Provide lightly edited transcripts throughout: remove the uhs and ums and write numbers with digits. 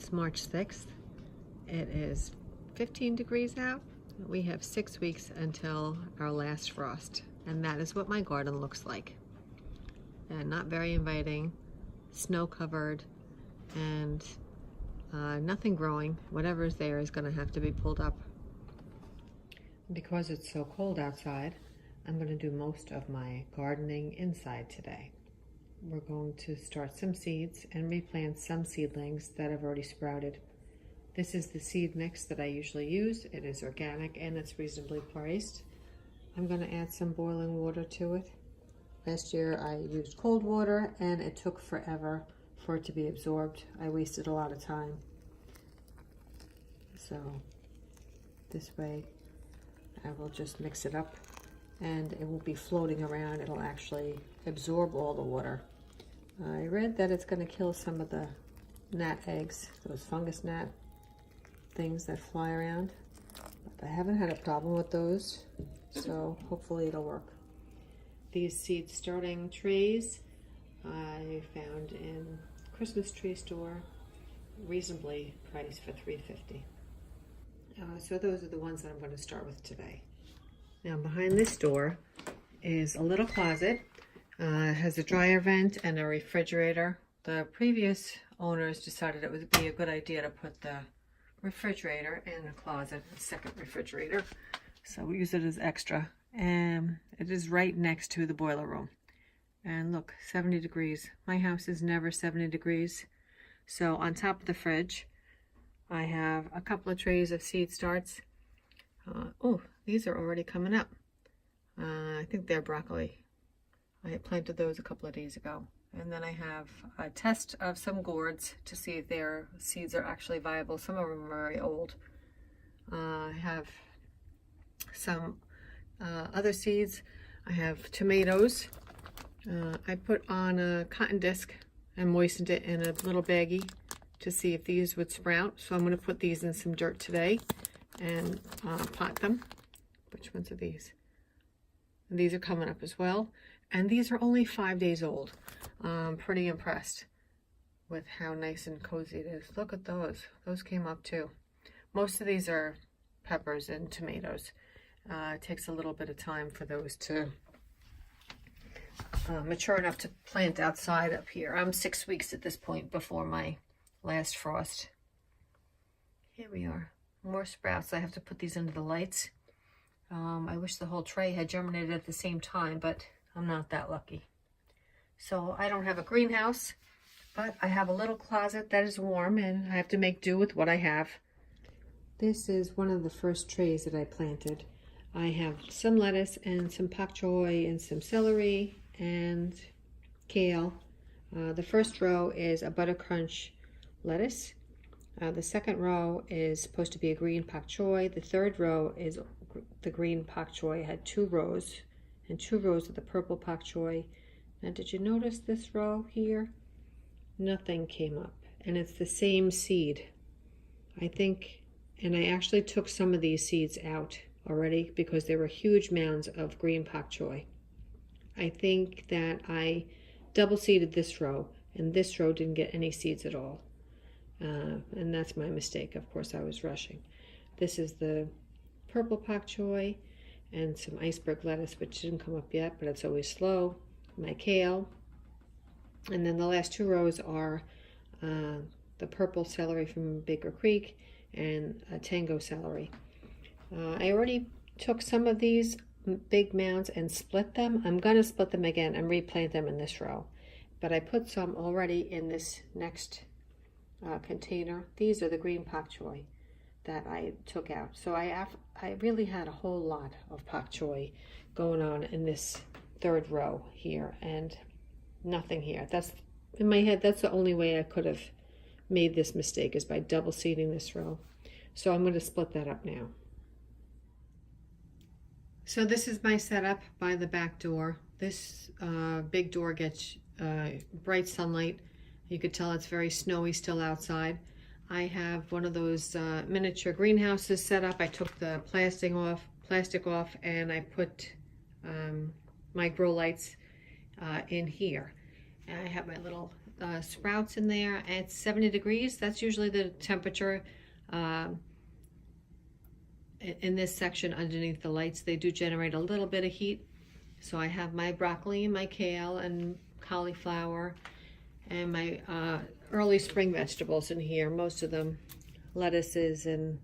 It's March 6th. It is 15 degrees out. We have 6 weeks until our last frost, and that is what my garden looks like. And not very inviting, snow covered, and nothing growing. Whatever is there is going to have to be pulled up. Because it's so cold outside, I'm going to do most of my gardening inside today. We're going to start some seeds and replant some seedlings that have already sprouted. This is the seed mix that I usually use. It is organic and it's reasonably priced. I'm going to add some boiling water to it. Last year I used cold water and it took forever for it to be absorbed. I wasted a lot of time. So this way I will just mix it up and it will be floating around. It'll actually absorb all the water. I read that it's going to kill some of the gnat eggs, those fungus gnat things that fly around. But I haven't had a problem with those, so hopefully it'll work. These seed starting trays I found in Christmas tree store, reasonably priced for $3.50. So those are the ones that I'm going to start with today. Now behind this door is a little closet. It has a dryer vent and a refrigerator. The previous owners decided it would be a good idea to put the refrigerator in the closet, a second refrigerator. So we use it as extra. And it is right next to the boiler room. And look, 70 degrees. My house is never 70 degrees. So on top of the fridge, I have a couple of trays of seed starts. Oh, these are already coming up. I think they're broccoli. I planted those a couple of days ago. And then I have a test of some gourds to see if their seeds are actually viable. Some of them are very old. I have some other seeds. I have tomatoes. I put on a cotton disc and moistened it in a little baggie to see if these would sprout. So I'm going to put these in some dirt today and pot them. Which ones are these? And these are coming up as well. And these are only 5 days old. I'm pretty impressed with how nice and cozy it is. Look at those. Those came up too. Most of these are peppers and tomatoes. It takes a little bit of time for those to mature enough to plant outside up here. I'm 6 weeks at this point before my last frost. Here we are. More sprouts. I have to put these into the lights. I wish the whole tray had germinated at the same time, but I'm not that lucky. So I don't have a greenhouse, but I have a little closet that is warm and I have to make do with what I have. This is one of the first trays that I planted. I have some lettuce and some pak choi and some celery and kale. The first row is a butter crunch lettuce. The second row is supposed to be a green pak choi. The third row is the green pak choi. I had 2 rows and 2 rows of the purple pak choi. Now did you notice this row here? Nothing came up, and it's the same seed. I think, and I actually took some of these seeds out already because there were huge mounds of green pak choi. I think that I double seeded this row, and this row didn't get any seeds at all. And that's my mistake. Of course, I was rushing. This is the purple pak choi and some iceberg lettuce, which didn't come up yet, but it's always slow. My kale. And then the last 2 rows are the purple celery from Baker Creek and a tango celery. I already took some of these big mounds and split them. I'm going to split them again and replant them in this row. But I put some already in this next container. These are the green pak choi that I took out. So I really had a whole lot of pak choi going on in this 3rd row here and nothing here. That's in my head, that's the only way I could have made this mistake, is by double seeding this row. So I'm going to split that up now. So this is my setup by the back door. This big door gets bright sunlight. You could tell it's very snowy still outside. I have one of those miniature greenhouses set up. I took the plastic off and I put my grow lights in here. And I have my little sprouts in there at 70 degrees. That's usually the temperature in this section underneath the lights. They do generate a little bit of heat. So I have my broccoli and my kale and cauliflower and my early spring vegetables in here. Most of them lettuces, and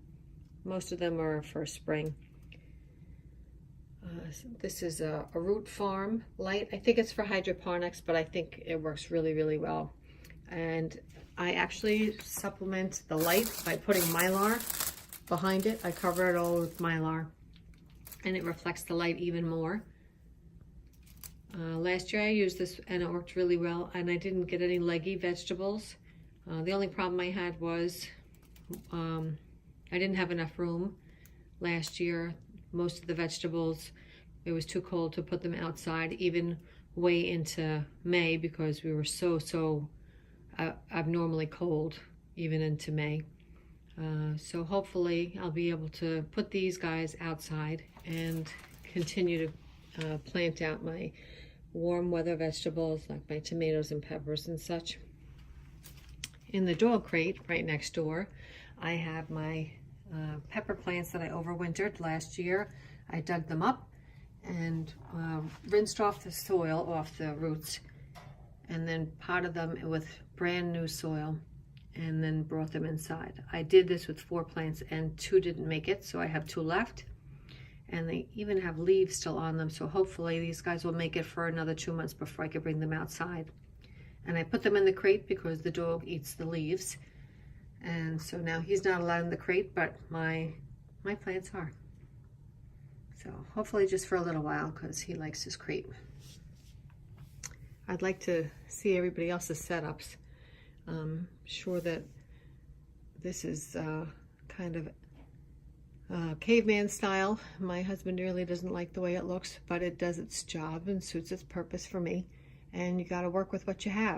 most of them are for spring. This is a root farm light. I think it's for hydroponics, but I think it works really, really well. And I actually supplement the light by putting Mylar behind it. I cover it all with Mylar, and it reflects the light even more. Last year I used this and it worked really well, and I didn't get any leggy vegetables. The only problem I had was I didn't have enough room last year. Most of the vegetables, it was too cold to put them outside, even way into May, because we were so abnormally cold even into May. So hopefully I'll be able to put these guys outside and continue to plant out my warm weather vegetables like my tomatoes and peppers and such. In the dog crate right next door, I have my pepper plants that I overwintered last year. I dug them up and rinsed off the soil off the roots, and then potted them with brand new soil, and then brought them inside. I did this with 4 plants and 2 didn't make it, so I have 2 left. And they even have leaves still on them, so hopefully these guys will make it for another 2 months before I can bring them outside. And I put them in the crate because the dog eats the leaves. And so now he's not allowed in the crate, but my plants are. So hopefully just for a little while, because he likes his crate. I'd like to see everybody else's setups. Sure that this is kind of caveman style. My husband really doesn't like the way it looks, but it does its job and suits its purpose for me. And you got to work with what you have.